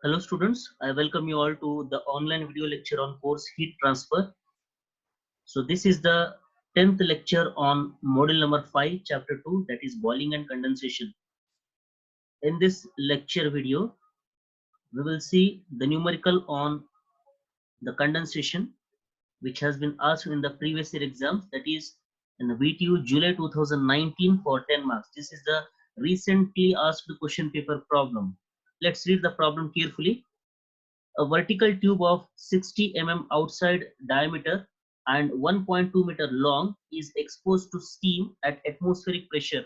Hello students, I welcome you all to the online video lecture on course heat transfer. So this is the 10th lecture on module number 5 chapter 2, that is boiling and condensation. In this lecture video we will see the numerical on the condensation which has been asked in the previous year exams, that is in the VTU July 2019 for 10 marks. This is the recently asked question paper problem. Let's read the problem carefully. A vertical tube of 60 mm outside diameter and 1.2 meter long is exposed to steam at atmospheric pressure.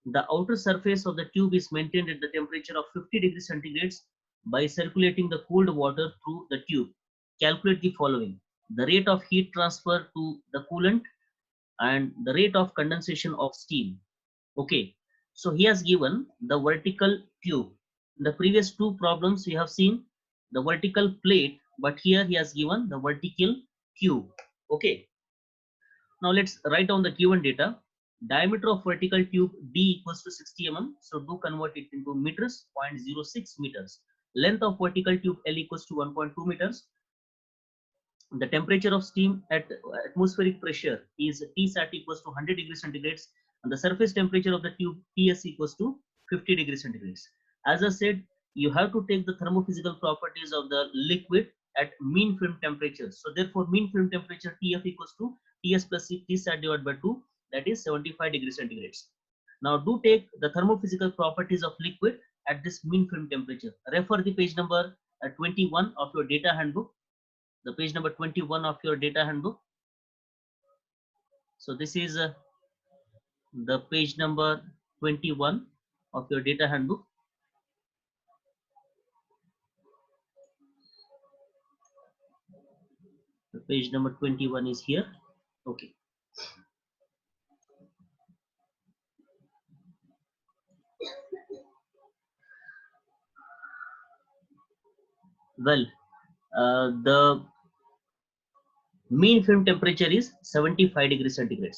The outer surface of the tube is maintained at the temperature of 50 degrees centigrade by circulating the cooled water through the tube. Calculate the following: the rate of heat transfer to the coolant and the rate of condensation of steam. Okay, so he has given the vertical tube. In the previous two problems we have seen the vertical plate, but here he has given the vertical tube. Okay, now let's write down the given data. Diameter of vertical tube D equals to 60 mm, so do convert it into meters, 0.06 meters. Length of vertical tube L equals to 1.2 meters. The temperature of steam at atmospheric pressure is Tsat equals to 100 degrees centigrade, and the surface temperature of the tube Ts equals to 50 degrees centigrade. As I said, you have to take the thermophysical properties of the liquid at mean film temperature. So therefore mean film temperature Tf equals to Ts plus Tsat divided by 2, that is 75 degrees centigrade. Now do take the thermophysical properties of liquid at this mean film temperature. Refer the page number 21 of your data handbook, the page number 21 of your data handbook. So this is the page number 21 of your data handbook. The page number 21 is here. Okay. Well, the mean film temperature is 75 degrees centigrade.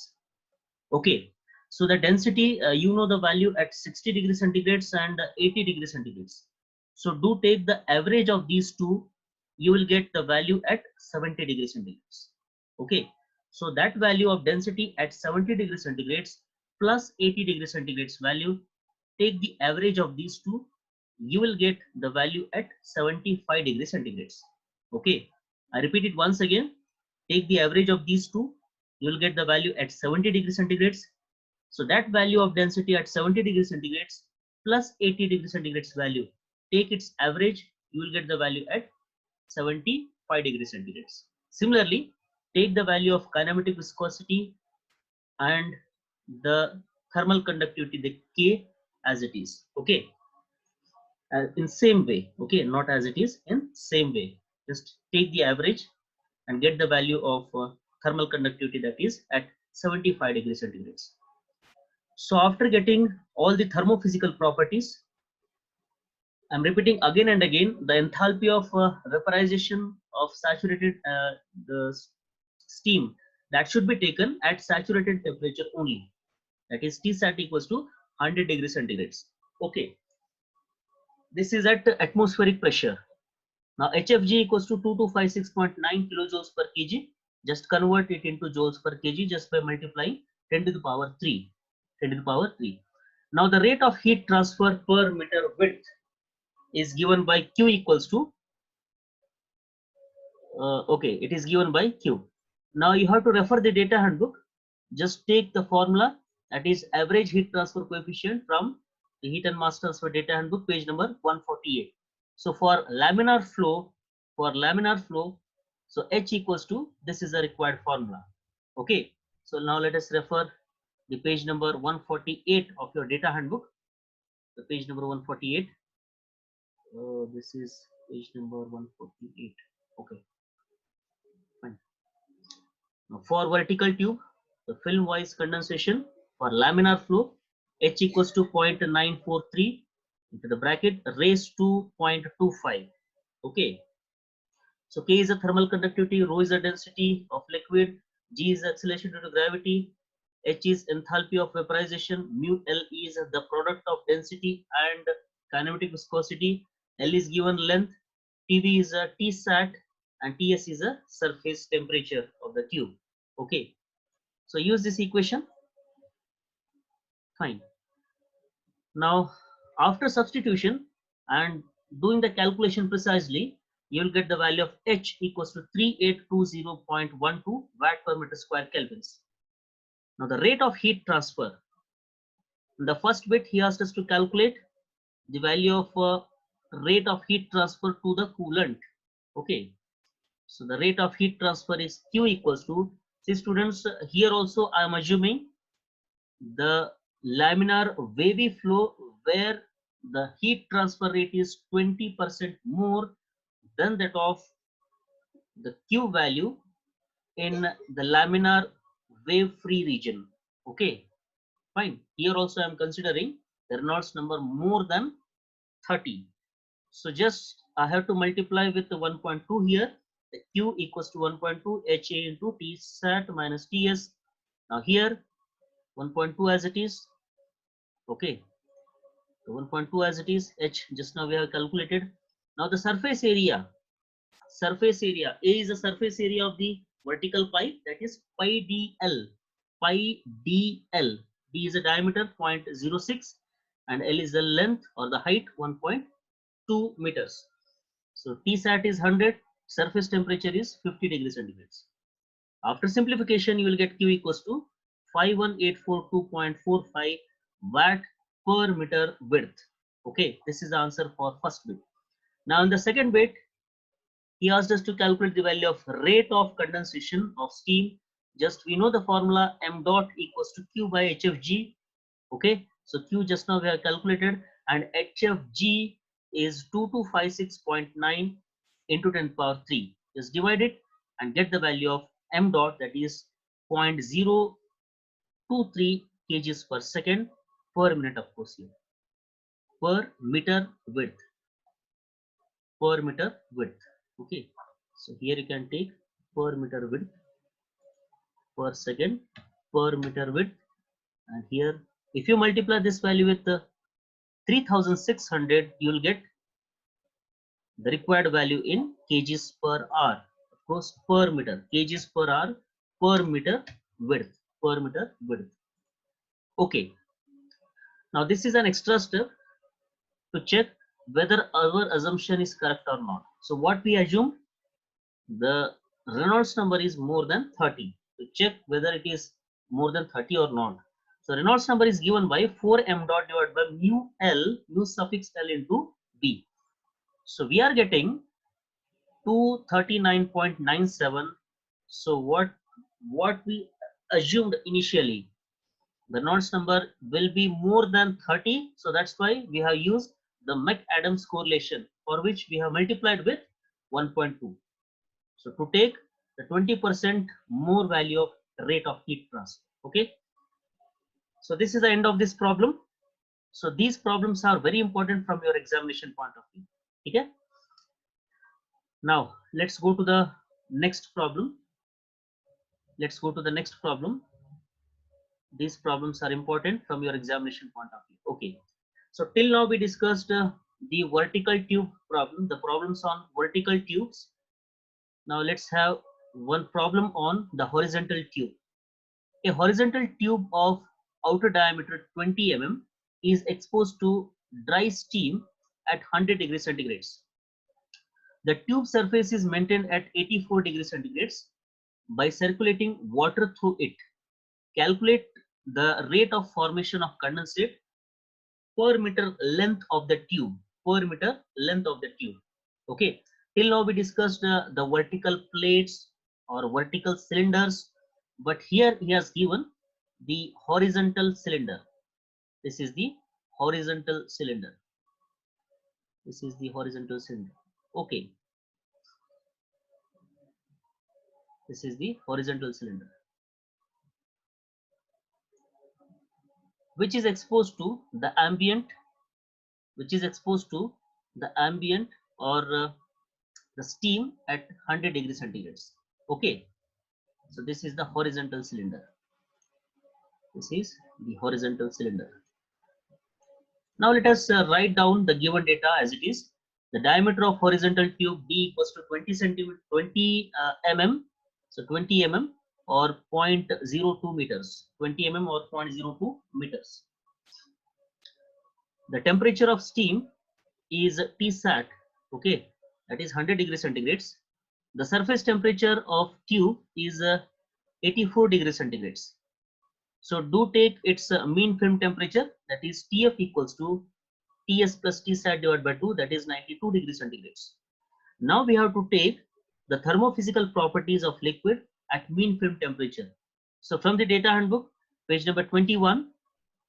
Okay, so the density, you know the value at 60 degrees centigrade and 80 degrees centigrade. So do take the average of these two, you will get the value at 70 degrees centigrade. Okay, so that value of density at 70 degrees centigrade plus 80 degrees centigrade value, take the average of these two, you will get the value at 75 degrees centigrade. Okay, I repeat it once again. Take the average of these two, you will get the value at 70 degrees centigrade. So that value of density at 70 degrees centigrade plus 80 degrees centigrade value, take its average, you will get the value at 75 degrees centigrade. Similarly, take the value of kinematic viscosity and the thermal conductivity, the K, as it is. Okay, in same way. Okay, not as it is, in same way. Just take the average and get the value of thermal conductivity, that is at 75 degrees centigrade. So after getting all the thermophysical properties, I'm repeating again and again, the enthalpy of vaporization of saturated the steam, that should be taken at saturated temperature only, that is Tsat equals to 100 degrees centigrade. Okay, this is at atmospheric pressure. Now HFG equals to 2256.9 kilojoules per kg. Just convert it into joules per kg just by multiplying 10 to the power 3. 10 to the power 3. Now the rate of heat transfer per meter width is given by Q equals to, okay, it is given by Q. Now you have to refer the data handbook. Just take the formula, that is average heat transfer coefficient, from the heat and mass transfer data handbook, page number 148. So for laminar flow, so H equals to, this is the required formula. Okay, so now let us refer the page number 148 of your data handbook, the page number 148. This is page number 148. Okay, fine. Now for vertical tube, the film wise condensation, for laminar flow, H equals to 0.943 into the bracket raised to 0.25. Okay, so K is the thermal conductivity, rho is the density of liquid, G is acceleration due to gravity, H is enthalpy of vaporization, mu L is the product of density and kinematic viscosity, L is given length, TV is a Tsat, and Ts is a surface temperature of the tube. Okay, so use this equation. Fine. Now, after substitution and doing the calculation precisely, you will get the value of H equals to 3820.12 watt per meter square kelvins. Now, the rate of heat transfer. In the first bit, he asked us to calculate the value of rate of heat transfer to the coolant. Okay, so the rate of heat transfer is Q equals to, see students, here also I am assuming the laminar wavy flow where the heat transfer rate is 20% more than that of the Q value in the laminar wave free region. Okay, fine. Here also I am considering the Reynolds number more than 30. So just I have to multiply with the 1.2 here. The Q equals to 1.2 HA into T sat minus TS. Now here 1.2 as it is. Okay. So 1.2 as it is. H just now we have calculated. Now the surface area. Surface area. A is the surface area of the vertical pipe, that is pi dl. Pi dl. D is the diameter 0.06 and L is the length or the height 1.2 meters. So Tsat is 100, surface temperature is 50 degrees centigrade. After simplification, you will get Q equals to 51842.45 watt per meter width. Okay, this is the answer for first bit. Now in the second bit, he asked us to calculate the value of rate of condensation of steam. Just we know the formula m dot equals to Q by HFG. Okay, so Q just now we have calculated, and HFG is 2256.9 into 10 power 3. Just divide it and get the value of m dot, that is 0.023 kgs per second per minute, of course here, per meter width, per meter width. Okay, so here you can take per meter width per second per meter width, and here if you multiply this value with 3600, you will get the required value in kgs per hour, of course per meter, kgs per hour per meter width, per meter width. Okay, now this is an extra step to check whether our assumption is correct or not. So what we assume, the Reynolds number is more than 30. To check whether it is more than 30 or not. So Reynolds number is given by 4m dot divided by mu L, mu suffix L into B. So we are getting 239.97. So what we assumed initially, the Reynolds number will be more than 30. So that's why we have used the McAdams correlation, for which we have multiplied with 1.2. So to take the 20% more value of rate of heat transfer. Okay. So this is the end of this problem. So these problems are very important from your examination point of view. Okay. Now let's go to the next problem. Let's go to the next problem. These problems are important from your examination point of view. Okay. So till now we discussed the vertical tube problem, the problems on vertical tubes. Now let's have one problem on the horizontal tube. A horizontal tube of outer diameter 20 mm is exposed to dry steam at 100 degrees centigrade. The tube surface is maintained at 84 degrees centigrade by circulating water through it. Calculate the rate of formation of condensate per meter length of the tube, per meter length of the tube. Okay, till now we discussed the vertical plates or vertical cylinders, but here he has given the horizontal cylinder. This is the horizontal cylinder. This is the horizontal cylinder. Okay, this is the horizontal cylinder, which is exposed to the ambient, or the steam at 100 degrees centigrade. Okay, so this is the horizontal cylinder. This is the horizontal cylinder. Now let us write down the given data as it is. The diameter of horizontal tube D equals to 20 centimeter, 20 mm, so 20 mm or 0.02 meters, 20 mm or 0.02 meters. The temperature of steam is Tsat, okay, that is 100 degrees centigrades. The surface temperature of tube is 84 degrees centigrades. So do take its mean film temperature, that is Tf equals to Ts plus Tsat divided by 2, that is 92 degrees centigrades. Now we have to take the thermophysical properties of liquid at mean film temperature. So from the data handbook, page number 21,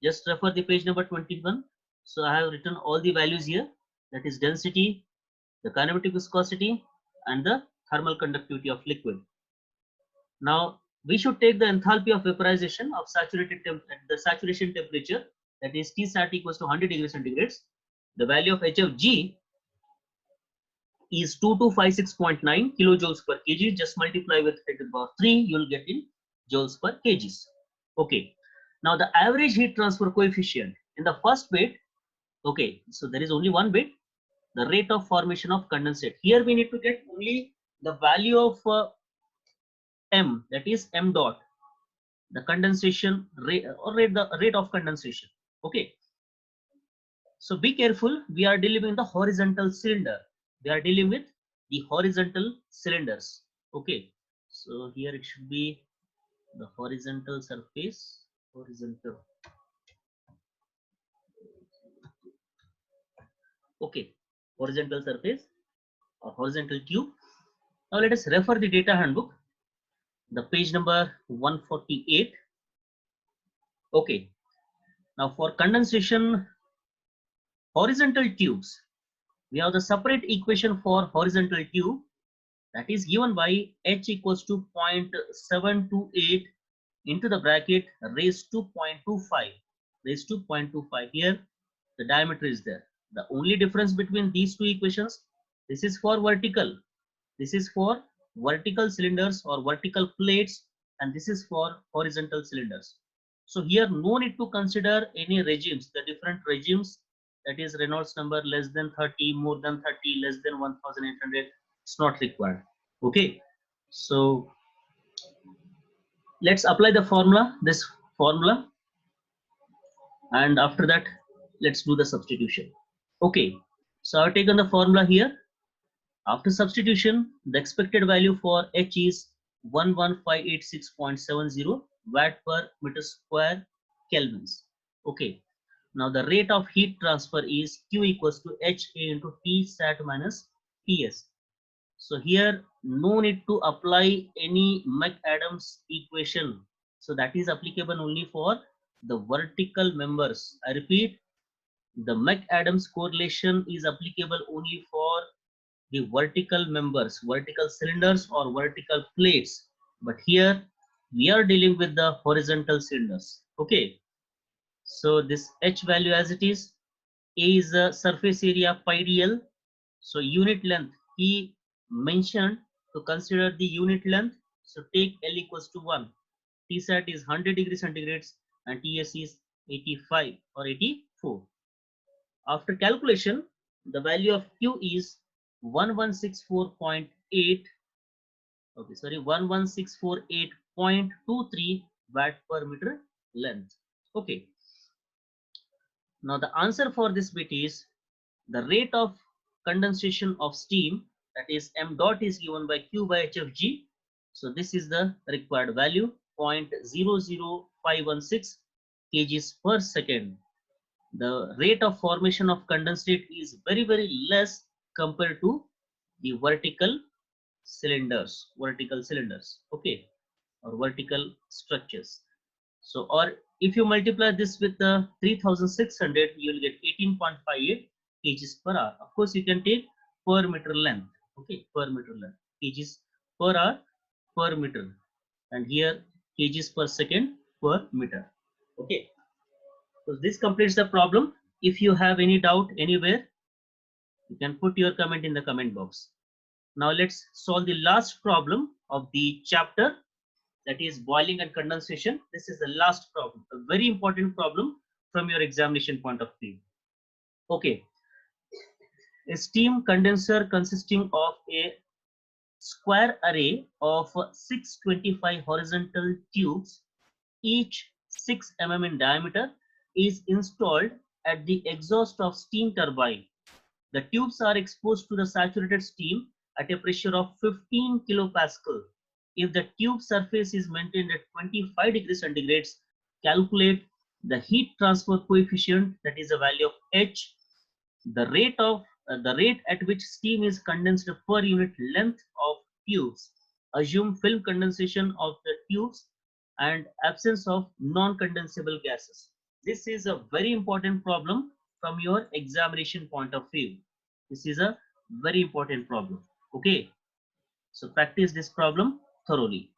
just refer the page number 21. So I have written all the values here, that is density, the kinematic viscosity, and the thermal conductivity of liquid. Now we should take the enthalpy of vaporization of saturated at the saturation temperature, that is Tsat equals to 100 degrees centigrades. The value of HFG is 2256.9 kilojoules per kg. Just multiply with 10 to the power 3, you'll get in joules per kgs. Okay. Now the average heat transfer coefficient in the first bit, okay, so there is only one bit, the rate of formation of condensate. Here we need to get only the value of m, that is m dot, the condensation rate or the rate of condensation. Okay. So be careful, we are dealing with the horizontal cylinder. We are dealing with the horizontal cylinders. Okay. So here it should be the horizontal surface, horizontal. Okay, horizontal surface or horizontal tube. Now let us refer the data handbook, the page number 148. Okay. Now for condensation horizontal tubes, we have the separate equation for horizontal tube, that is given by H equals to 0.728 into the bracket raised to 0.25, raised to 0.25. Here the diameter is there. The only difference between these two equations, this is for vertical, this is for vertical cylinders or vertical plates, and this is for horizontal cylinders. So here no need to consider any regimes, the different regimes, that is Reynolds number less than 30, more than 30, less than 1800, it's not required. Okay, so let's apply the formula, this formula, and after that let's do the substitution. Okay, so I've taken the formula here. After substitution, the expected value for H is 11586.70 watt per meter square kelvins. Okay, now the rate of heat transfer is Q equals to HA into T sat minus Ts. So here no need to apply any McAdams equation. So that is applicable only for the vertical members. I repeat, the McAdams correlation is applicable only for the vertical members, vertical cylinders or vertical plates. But here we are dealing with the horizontal cylinders. Okay. So this H value as it is, A is the surface area pi dl. So unit length, he mentioned to consider the unit length. So take L equals to 1. Tsat is 100 degrees centigrades and Ts is 85 or 84. After calculation, the value of Q is 1164.8, okay, sorry, 11648.23 watt per meter length. Okay. Now the answer for this bit is the rate of condensation of steam, that is m dot, is given by Q by HFG. So this is the required value, 0.00516 kgs per second. The rate of formation of condensate is very, very less compared to the vertical cylinders, okay, or vertical structures. So, or if you multiply this with the 3600, you will get 18.58 kgs per hour. Of course, you can take per meter length, okay, per meter length, kgs per hour per meter, and here kgs per second per meter, okay. So this completes the problem. If you have any doubt anywhere, you can put your comment in the comment box. Now let's solve the last problem of the chapter, that is boiling and condensation. This is the last problem, a very important problem from your examination point of view. Okay. A steam condenser consisting of a square array of 625 horizontal tubes, each 6 mm in diameter, is installed at the exhaust of steam turbine. The tubes are exposed to the saturated steam at a pressure of 15 kilopascal. If the tube surface is maintained at 25 degrees centigrades, calculate the heat transfer coefficient, that is the value of H, the rate at which steam is condensed per unit length of tubes. Assume film condensation of the tubes and absence of non-condensable gases. This is a very important problem from your examination point of view. This is a very important problem. Okay, so practice this problem thoroughly.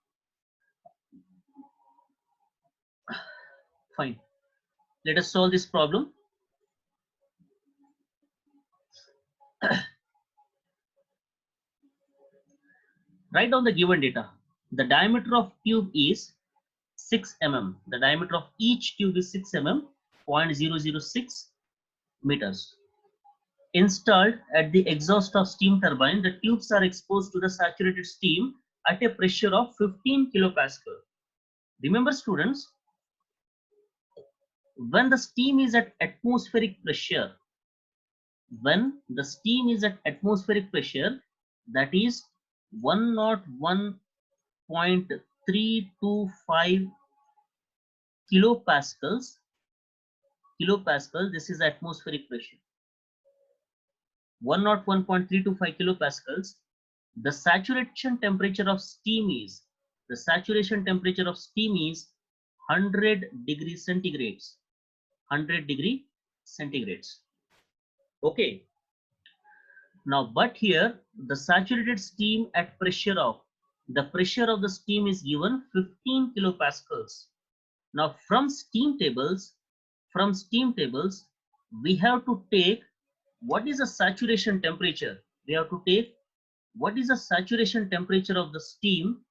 Fine. Let us solve this problem. Write down the given data. The diameter of tube is 6 mm. The diameter of each tube is 6 mm, 0.006 meters. Installed at the exhaust of steam turbine, the tubes are exposed to the saturated steam at a pressure of 15 kilopascal. Remember students, when the steam is at atmospheric pressure, that is 101.325 kilopascals, this is atmospheric pressure. 101.325 kilopascals. The saturation temperature of steam is 100 degrees centigrades. 100 degree centigrades. Okay. Now, but here the saturated steam at the pressure of the steam is given 15 kilopascals. Now, from steam tables, we have to take what is the saturation temperature. We have to take what is the saturation temperature of the steam.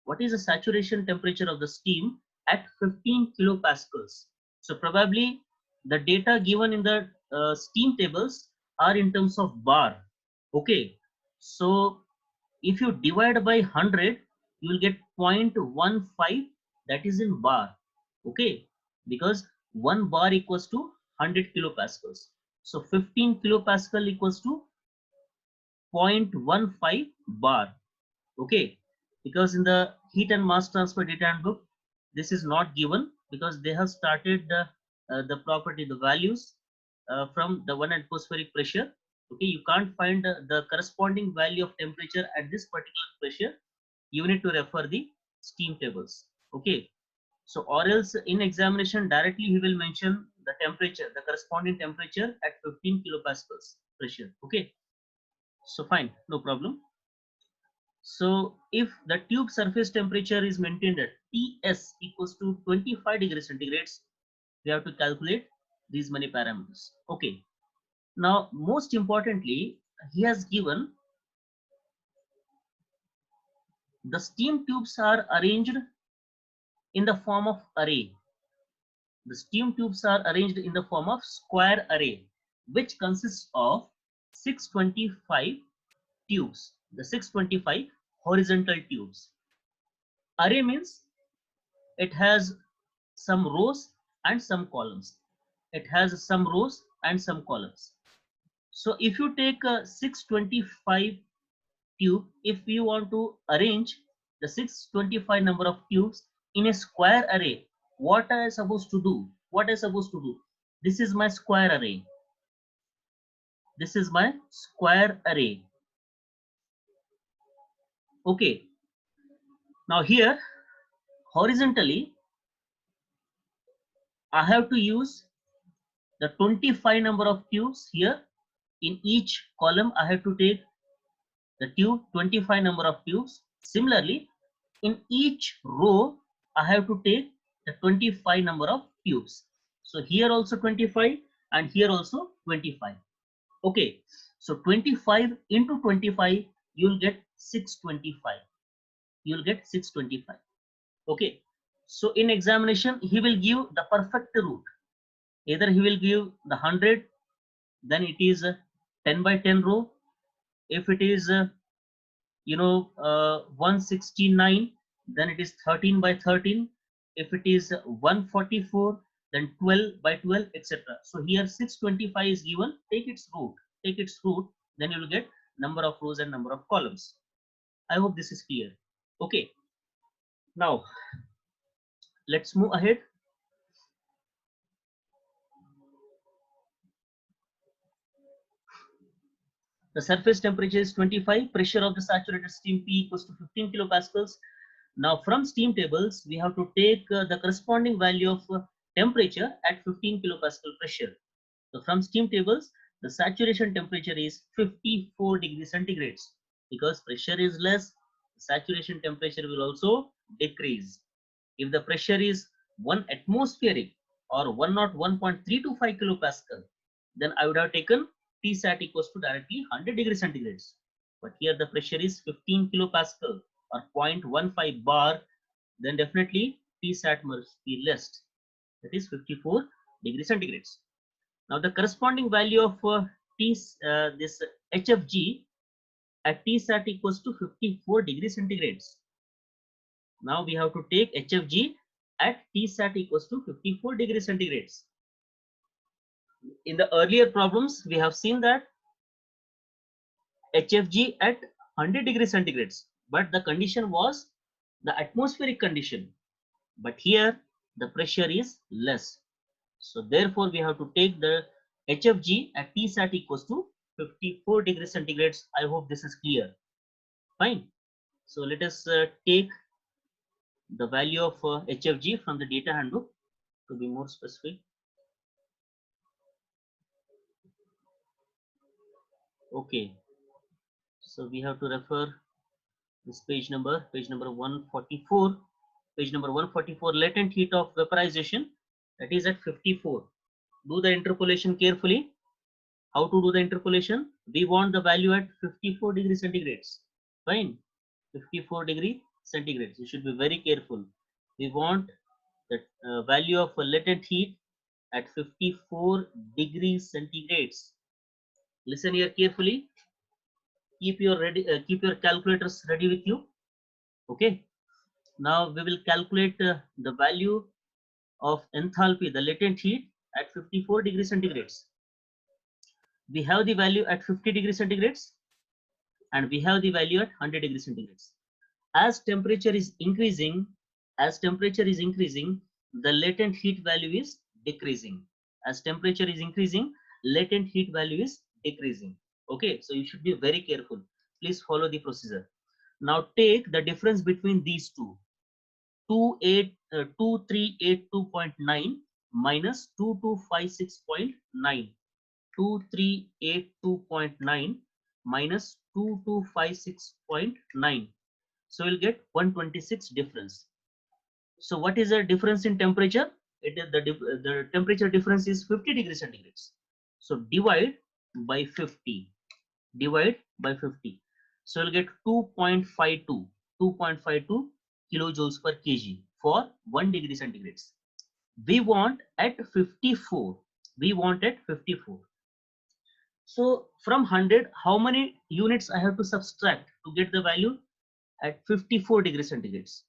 What is the saturation temperature of the steam at 15 kilopascals? So probably the data given in the steam tables are in terms of bar. Okay, so if you divide by 100, you will get 0.15, that is in bar. Okay, because 1 bar equals to 100 kilopascals. So 15 kilopascal equals to 0.15 bar. Okay, because in the heat and mass transfer data handbook, this is not given because they have started the property, the values from the 1 atmospheric pressure. Okay, you can't find the corresponding value of temperature at this particular pressure. You need to refer the steam tables. Okay, so or else in examination directly he will mention the temperature, the corresponding temperature at 15 kilopascals pressure. Okay, so fine, no problem. So if the tube surface temperature is maintained at Ts equals to 25 degrees centigrades, we have to calculate these many parameters. Okay. Now, most importantly, he has given the steam tubes are arranged in the form of array. The steam tubes are arranged in the form of square array, which consists of 625 tubes, the 625 horizontal tubes. Array means it has some rows and some columns. It has some rows and some columns. So if you take a 625 tube, if you want to arrange the 625 number of tubes in a square array, what am I supposed to do? This is my square array. Okay. Now here, horizontally, I have to use the 25 number of tubes here. In each column, I have to take the tube 25 number of tubes. Similarly, in each row, I have to take the 25 number of tubes. So here also 25 and here also 25. Okay, so 25 into 25, you'll get 625. Okay, so in examination, he will give the perfect root. Either he will give the 100, then it is 10 by 10 row. If it is 169, then it is 13 by 13. If it is 144, then 12 by 12, etc. So here 625 is given. Take its root. Take its root. Then you will get number of rows and number of columns. I hope this is clear. Okay. Now let's move ahead. The surface temperature is 25. Pressure of the saturated steam P equals to 15 kilopascals. Now from steam tables, we have to take the corresponding value of temperature at 15 kilopascal pressure. So from steam tables, the saturation temperature is 54 degrees centigrades. Because pressure is less, the saturation temperature will also decrease. If the pressure is 1 atmospheric or 101.325 kilopascal, then I would have taken Tsat equals to directly 100 degrees centigrades. But here the pressure is 15 kilopascal or 0.15 bar, then definitely Tsat must be less. That is 54 degrees centigrades. Now the corresponding value of this HFG at Tsat equals to 54 degrees centigrades. Now we have to take HFG at Tsat equals to 54 degrees centigrades. In the earlier problems, we have seen that HFG at 100 degrees centigrades, but the condition was the atmospheric condition. But here the pressure is less. So therefore we have to take the HFG at Tsat equals to 54 degrees centigrades. I hope this is clear. Fine. So let us take the value of HFG from the data handbook to be more specific. Okay, so we have to refer this page number 144. Page number 144, latent heat of vaporization, that is at 54. Do the interpolation carefully. How to do the interpolation? We want the value at 54 degrees centigrades. Fine, 54 degree centigrades. You should be very careful. We want the value of a latent heat at 54 degrees centigrades. Listen here carefully. Keep your calculators ready with you. Okay. Now we will calculate the value of enthalpy, the latent heat at 54 degrees centigrades. We have the value at 50 degrees centigrades and we have the value at 100 degrees centigrades. As temperature is increasing, the latent heat value is decreasing. As temperature is increasing, latent heat value is decreasing. Okay, so you should be very careful. Please follow the procedure. Now take the difference between these two. 2382.9 minus 2256.9. 2382.9 minus 2256.9. So we'll get 126 difference. So what is the difference in temperature? It is the temperature difference is 50 degrees centigrades. So divide by 50. Divide by 50. So we'll get 2.52 kilojoules per kg for 1 degree centigrades. We want at 54. We want at 54. So from 100, how many units I have to subtract to get the value at 54 degrees centigrades?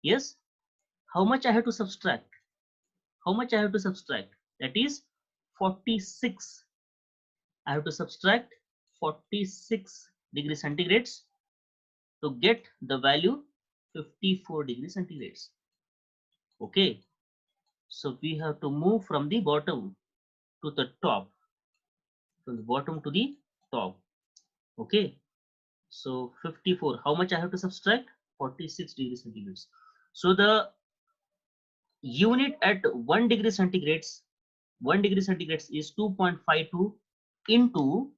Yes. How much I have to subtract? How much I have to subtract? That is 46. I have to subtract 46 degrees centigrades to get the value 54 degrees centigrades. Okay. So we have to move from the bottom to the top. From the bottom to the top. Okay. So 54. How much I have to subtract? 46 degrees centigrades. So the unit at 1 degree centigrades, 1 degree centigrades is 2.52 into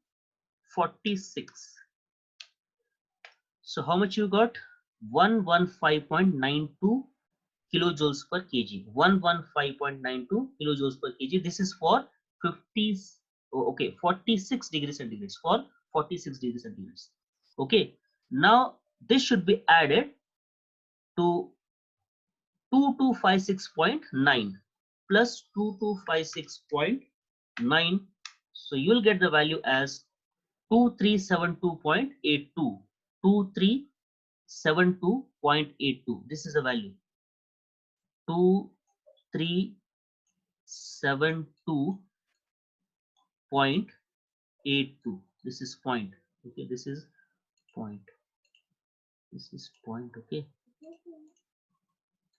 46. So how much you got? 115.92 kilojoules per kg. 115.92 kilojoules per kg. This is for 46 degrees centigrades. For 46 degrees centigrades. Okay. Now this should be added to 2256.9 plus 2256.9. So you'll get the value as 2372.82. 2372.82. This is the value. 2372.82. This is point. Okay, this is point. This is point. Okay,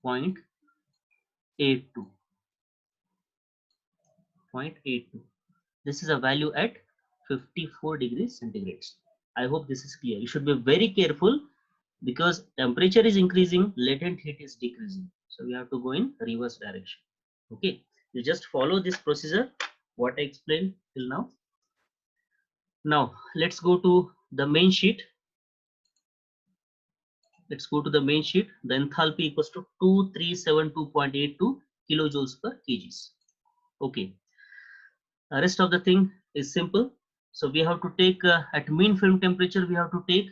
0.82. 0.82. This is a value at 54 degrees centigrades. I hope this is clear. You should be very careful because temperature is increasing, latent heat is decreasing. So we have to go in reverse direction. Okay, you just follow this procedure what I explained till now. Now let's go to the main sheet. Let's go to the main sheet. The enthalpy equals to 2372.82 kilojoules per kgs. Okay. The rest of the thing is simple. So we have to take at mean film temperature, we have to take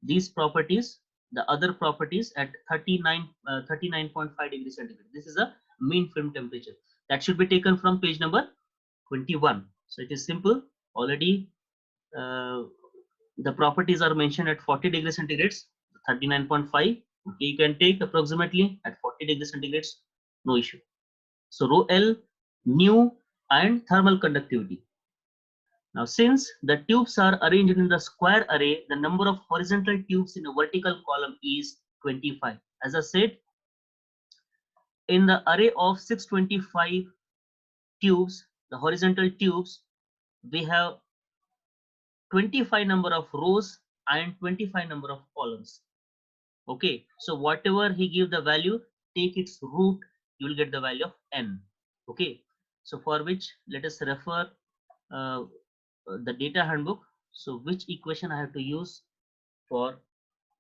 these properties, the other properties at 39.5 degrees centigrade. This is a mean film temperature. That should be taken from page number 21. So it is simple. Already the properties are mentioned at 40 degrees centigrades, 39.5. Okay, you can take approximately at 40 degrees centigrades, no issue. So rho L, nu, and thermal conductivity. Now, since the tubes are arranged in the square array, the number of horizontal tubes in a vertical column is 25. As I said, in the array of 625 tubes, the horizontal tubes, we have 25 number of rows and 25 number of columns. Okay, so whatever he give the value, take its root, you will get the value of n. Okay, so for which let us refer the data handbook. So which equation I have to use for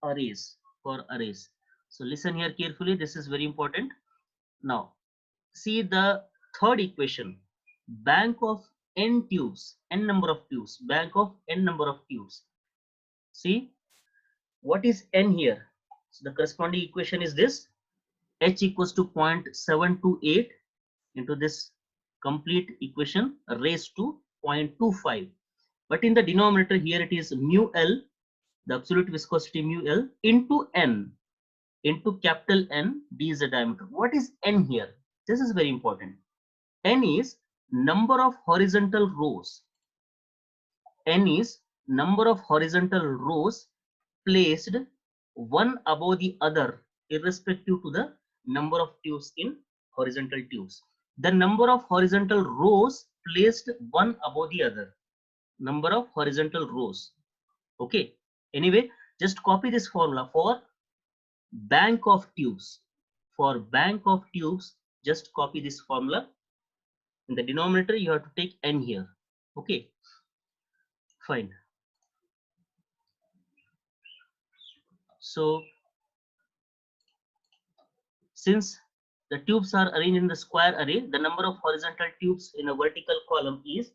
arrays? So listen here carefully. This is very important. Now see the third equation. Bank of n tubes, n number of tubes. Bank of n number of tubes. See what is n here? So the corresponding equation is this. H equals to 0.728 into this complete equation raised to 0.25. But in the denominator here it is mu L, the absolute viscosity mu L into N, into capital N, D is the diameter. What is N here? This is very important. N is number of horizontal rows. N is number of horizontal rows placed one above the other irrespective to the number of tubes in horizontal tubes. The number of horizontal rows placed one above the other. Number of horizontal rows. Okay, anyway, just copy this formula for bank of tubes. For bank of tubes, just copy this formula. In the denominator you have to take n here. Okay, fine. So since the tubes are arranged in the square array, the number of horizontal tubes in a vertical column is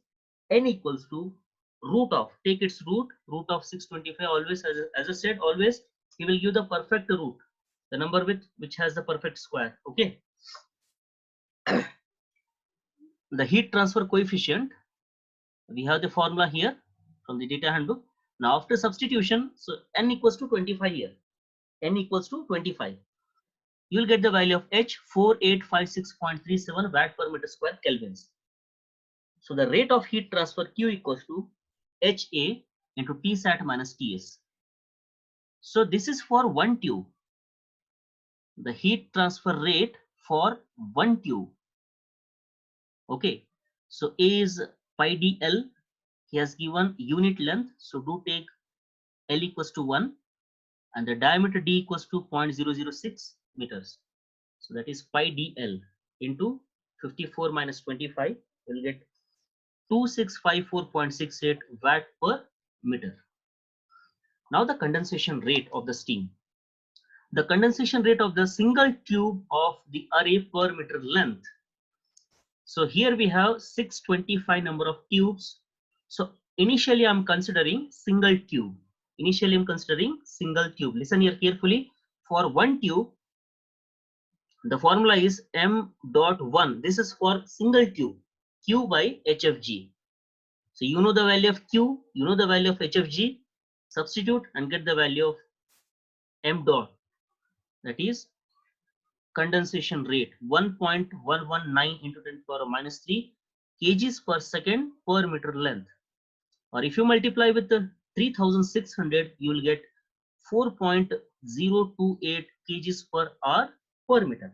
n equals to root of, take its root of 625. Always, as I said, always he will give the perfect root, the number which has the perfect square. Okay. The heat transfer coefficient, we have the formula here from the data handbook. Now after substitution, so n equals to 25 here, n equals to 25. You will get the value of H 4856.37 watt per meter square kelvins. So the rate of heat transfer Q equals to HA into Tsat minus Ts. So this is for one tube. The heat transfer rate for one tube. Okay. So A is pi dl. He has given unit length. So do take L equals to 1 and the diameter D equals to 0.006 meters. So that is pi dl into 54 minus 25. We'll get 2654.68 watt per meter. Now the condensation rate of the steam. The condensation rate of the single tube of the array per meter length. So here we have 625 number of tubes. So initially I'm considering single tube. Listen here carefully. For one tube, the formula is m.1. This is for single tube, Q by HFG. So you know the value of Q, you know the value of HFG, substitute and get the value of m dot, that is condensation rate, 1.119 into 10 to the power minus 3 kgs per second per meter length. Or if you multiply with the 3600, you will get 4.028 kgs per hour per meter.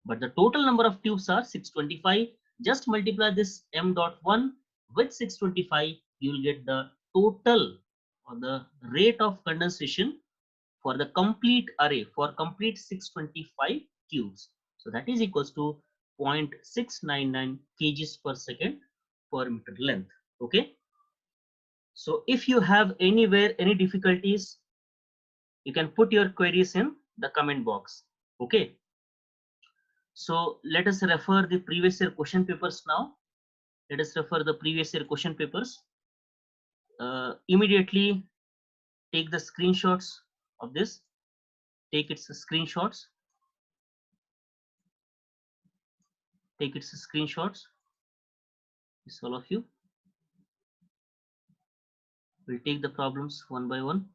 But the total number of tubes are 625. Just multiply this m dot 1 with 625, you will get the total or the rate of condensation for the complete array, for complete 625 tubes. So that is equals to 0.699 kgs per second per meter length. Okay. So if you have anywhere any difficulties, you can put your queries in the comment box. Okay. So let us refer the previous year question papers now. Let us refer the previous year question papers. Immediately take the screenshots of this. Take its screenshots. Take its screenshots. This all of you. We'll take the problems one by one.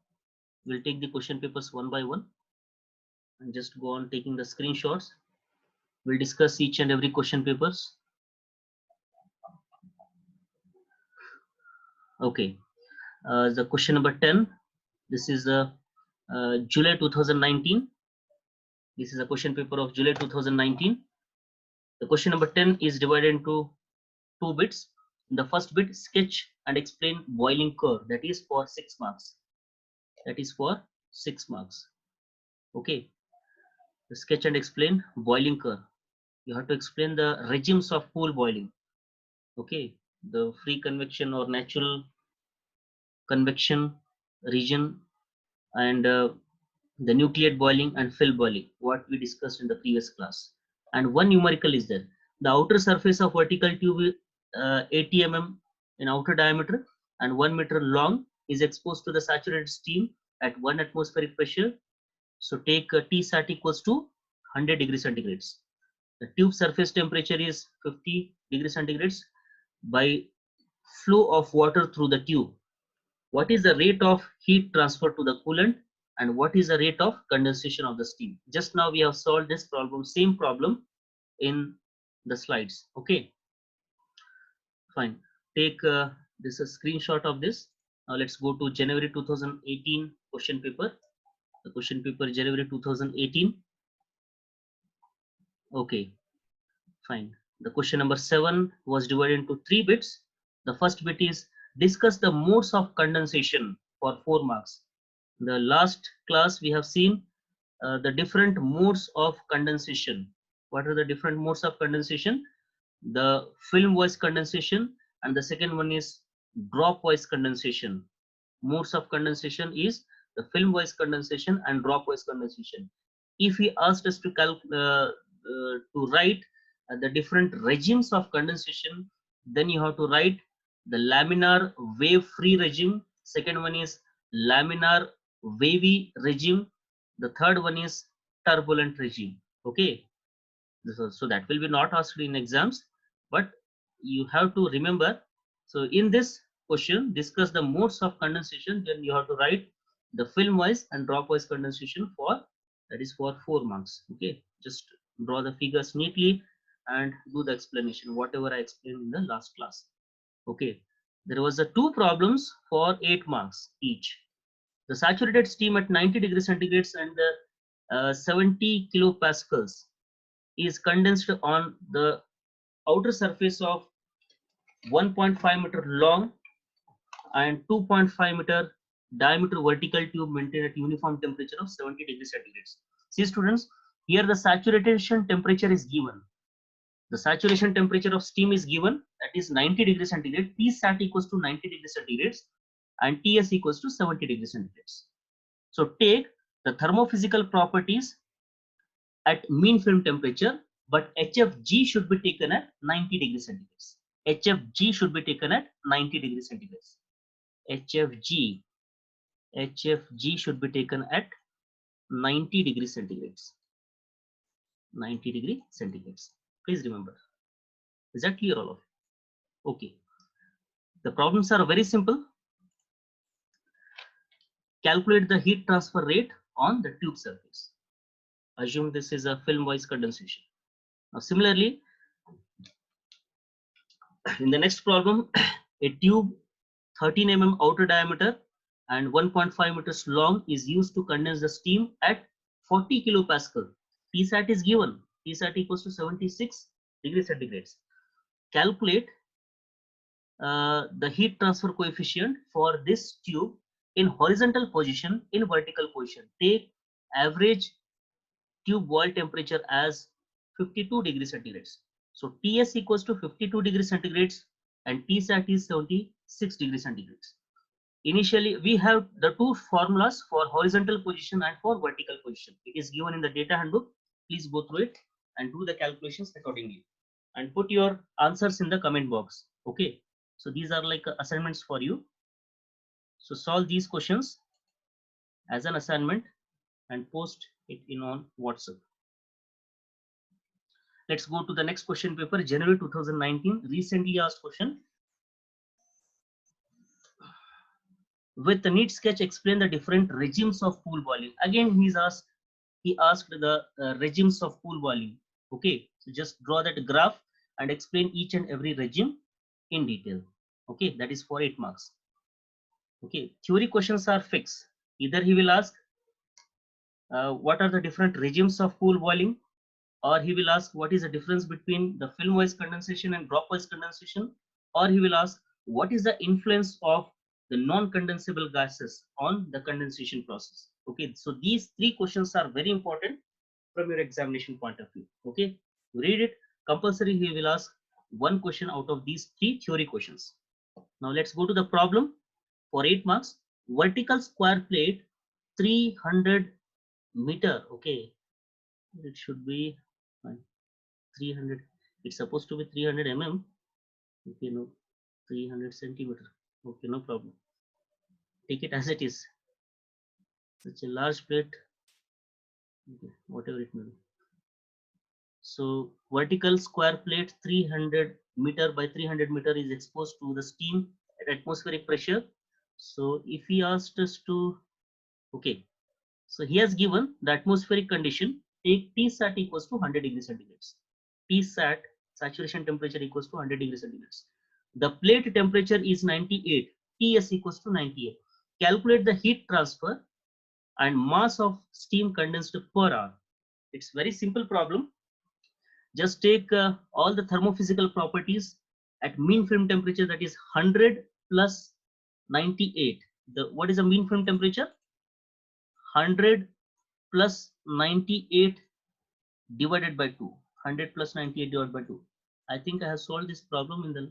We'll take the question papers one by one and just go on taking the screenshots. We'll discuss each and every question papers. Okay. The question number 10. This is July 2019. This is a question paper of July 2019. The question number 10 is divided into 2 bits. In the first bit, sketch and explain boiling curve. That is for 6 marks. That is for 6 marks. Okay. The sketch and explain boiling curve. You have to explain the regimes of pool boiling. Okay. The free convection or natural convection region, and the nucleate boiling and fill boiling, what we discussed in the previous class. And one numerical is there. The outer surface of vertical tube 80 mm in outer diameter and 1 meter long is exposed to the saturated steam at 1 atmospheric pressure. So take T sat equals to 100 degrees centigrades. The tube surface temperature is 50 degrees centigrades by flow of water through the tube. What is the rate of heat transfer to the coolant and what is the rate of condensation of the steam? Just now we have solved this problem, same problem in the slides. Okay, fine. Take this a screenshot of this. Now let's go to January 2018 question paper. The question paper January 2018. Okay, fine. The question number 7 was divided into 3 bits. The first bit is discuss the modes of condensation for 4 marks. In the last class we have seen the different modes of condensation. What are the different modes of condensation? The film wise condensation, and the second one is drop wise condensation. Modes of condensation is the film wise condensation and drop wise condensation. If he asked us to write the different regimes of condensation, then you have to write the laminar wave free regime. Second one is laminar wavy regime. The third one is turbulent regime. Okay, so that will be not asked in exams, but you have to remember. So in this question, discuss the modes of condensation, then you have to write the film wise and drop wise condensation for, that is for 4 marks. Okay, just draw the figures neatly and do the explanation whatever I explained in the last class. Okay, there was a 2 problems for 8 marks each. The saturated steam at 90 degrees centigrades and the 70 kilopascals is condensed on the outer surface of 1.5 meter long and 2.5 meter diameter vertical tube maintained at uniform temperature of 70 degrees centigrades. See students, here the saturation temperature is given. The saturation temperature of steam is given, that is 90 degrees centigrade. T sat equals to 90 degrees centigrades and Ts equals to 70 degrees centigrades. So take the thermophysical properties at mean film temperature, but HFG should be taken at 90 degrees centigrades. HFG should be taken at 90 degrees centigrades. HFG should be taken at 90 degrees centigrades. 90 degree centigrades. Please remember. Is that clear all of you? Okay. The problems are very simple. Calculate the heat transfer rate on the tube surface. Assume this is a film-wise condensation. Now, similarly, in the next problem, a tube 13 mm outer diameter and 1.5 meters long is used to condense the steam at 40 kilopascal. Tsat is given. Tsat equals to 76 degrees centigrades. Calculate the heat transfer coefficient for this tube in horizontal position, in vertical position. Take average tube boil temperature as 52 degrees centigrades. So Ts equals to 52 degrees centigrades and Tsat is 76 degrees centigrades. Initially, we have the two formulas for horizontal position and for vertical position. It is given in the data handbook. Please go through it and do the calculations accordingly. And put your answers in the comment box. Okay. So these are like assignments for you. So solve these questions as an assignment and post it in on WhatsApp. Let's go to the next question paper, January 2019, recently asked question. With the neat sketch, explain the different regimes of pool boiling. Again, he asked the regimes of pool boiling. Okay, so just draw that graph and explain each and every regime in detail. Okay, that is for 8 marks. Okay, theory questions are fixed. Either he will ask what are the different regimes of pool boiling, or he will ask what is the difference between the film wise condensation and drop wise condensation, or he will ask what is the influence of the non-condensable gases on the condensation process. Okay, so these three questions are very important from your examination point of view. Okay, read it. Compulsory, he will ask one question out of these three theory questions. Now let's go to the problem for 8 marks. Vertical square plate 300 meter. Okay, it should be 300. It's supposed to be 300 mm. Okay, no, 300 centimeter. Okay, no problem. Take it as it is. Such a large plate. Okay, whatever it may be. So vertical square plate 300 meter by 300 meter is exposed to the steam at atmospheric pressure. So if he asked us to, okay, so he has given the atmospheric condition. Take Tsat equals to 100 degrees centigrades. Tsat, saturation temperature, equals to 100 degrees centigrades. The plate temperature is 98. Ts equals to 98. Calculate the heat transfer and mass of steam condensed per hour. It's very simple problem. Just take all the thermophysical properties at mean film temperature, that is 100 plus 98. What is the mean film temperature? 100 plus 98 divided by 2. 100 plus 98 divided by 2. I think I have solved this problem in the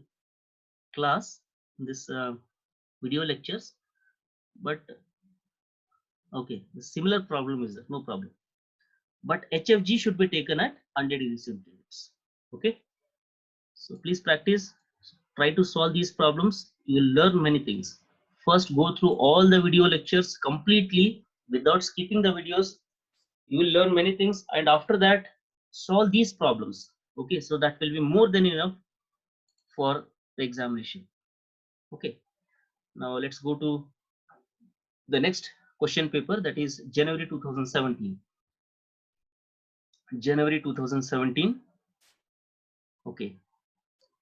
class, in this video lectures, but okay, the similar problem is there, no problem. But HFG should be taken at 100 degrees centigrades. Okay, so please practice, try to solve these problems. You will learn many things. First, go through all the video lectures completely without skipping the videos. You will learn many things, and after that, solve these problems. Okay, so that will be more than enough for the examination. Okay, now let's go to the next question paper, that is January 2017. January 2017. Okay,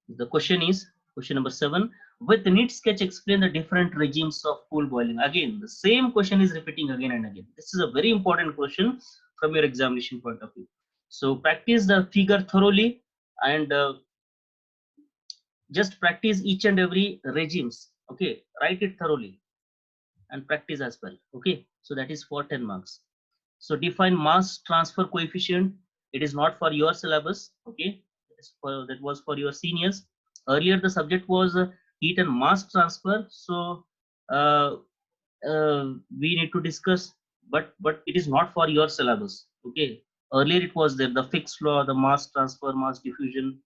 the question is question number 7. With the neat sketch, explain the different regimes of pool boiling. Again, the same question is repeating again and again. This is a very important question from your examination point of view. So practice the figure thoroughly and just practice each and every regimes. Okay, write it thoroughly and practice as well. Okay, so that is for 10 marks. So define mass transfer coefficient. It is not for your syllabus. Okay, that was for your seniors. Earlier the subject was heat and mass transfer. So uh, we need to discuss, but it is not for your syllabus. Okay, earlier it was there, the Fick's law, the mass transfer, mass diffusion,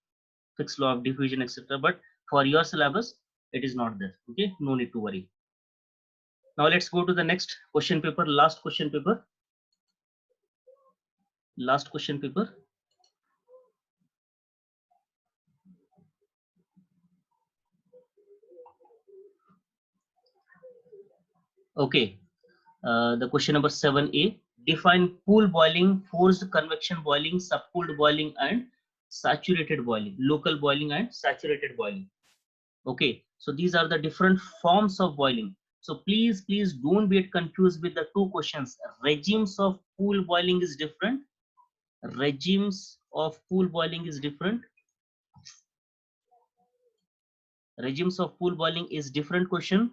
Fick's law of diffusion, etc. But for your syllabus, it is not there. Okay, no need to worry. Now let's go to the next question paper, last question paper. Last question paper. Okay. The question number 7A. Define pool boiling, forced convection boiling, subcooled boiling, and saturated boiling, local boiling and saturated boiling. Okay, so these are the different forms of boiling. So please don't get confused with the two questions. Regimes of pool boiling is different. Regimes of pool boiling is different. Regimes of pool boiling is different question,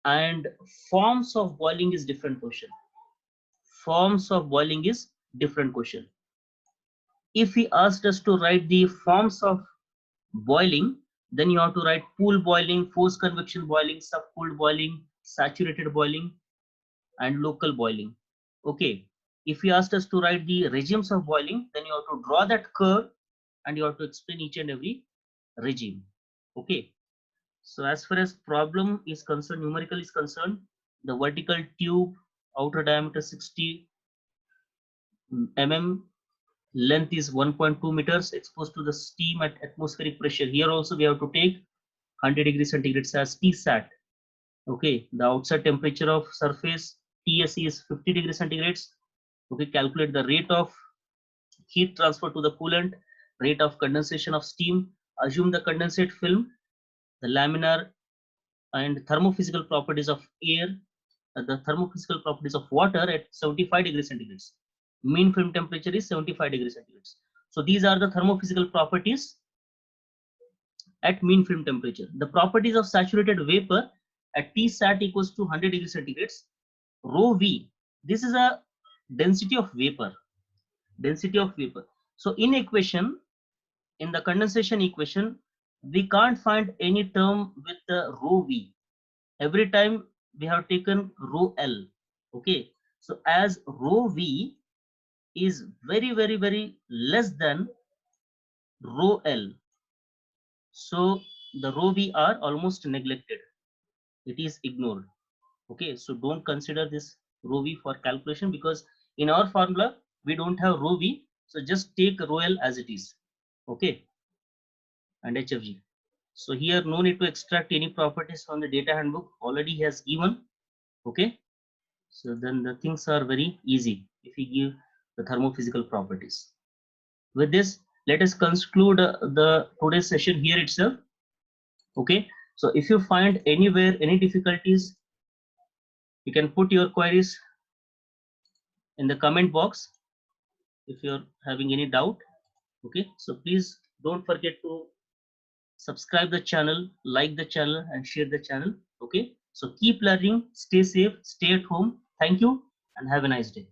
and forms of boiling is different question. Forms of boiling is different question. If he asked us to write the forms of boiling, then you have to write pool boiling, forced convection boiling, subcooled boiling, saturated boiling, and local boiling. Okay, if he asked us to write the regimes of boiling, then you have to draw that curve and you have to explain each and every regime. Okay, so as far as problem is concerned, numerical is concerned, the vertical tube, outer diameter 60 mm, length is 1.2 meters, exposed to the steam at atmospheric pressure. Here also we have to take 100 degrees centigrade as Tsat. Okay, the outside temperature of surface TSE is 50 degrees centigrade. Okay, calculate the rate of heat transfer to the coolant, rate of condensation of steam. Assume the condensate film, the laminar and thermophysical properties of air, the thermophysical properties of water at 75 degrees centigrade. Mean film temperature is 75 degrees centigrade. So these are the thermophysical properties at mean film temperature. The properties of saturated vapor at Tsat equals to 100 degrees centigrade. Rho V, this is a density of vapor. Density of vapor. So in equation, in the condensation equation, we can't find any term with the rho V. Every time we have taken rho L. Okay. So as rho V is very less than rho L. So the rho V are almost neglected. It is ignored. Okay. So don't consider this rho V for calculation because in our formula, we don't have rho V. So just take rho L as it is. Okay. And HFG. So here no need to extract any properties from the data handbook, already he has given. Okay, so then the things are very easy if we give the thermophysical properties. With this, let us conclude the today's session here itself. Okay, so if you find anywhere any difficulties, you can put your queries in the comment box if you're having any doubt. Okay, so please don't forget to subscribe the channel, like the channel, and share the channel. Okay, so keep learning, stay safe, stay at home. Thank you and have a nice day.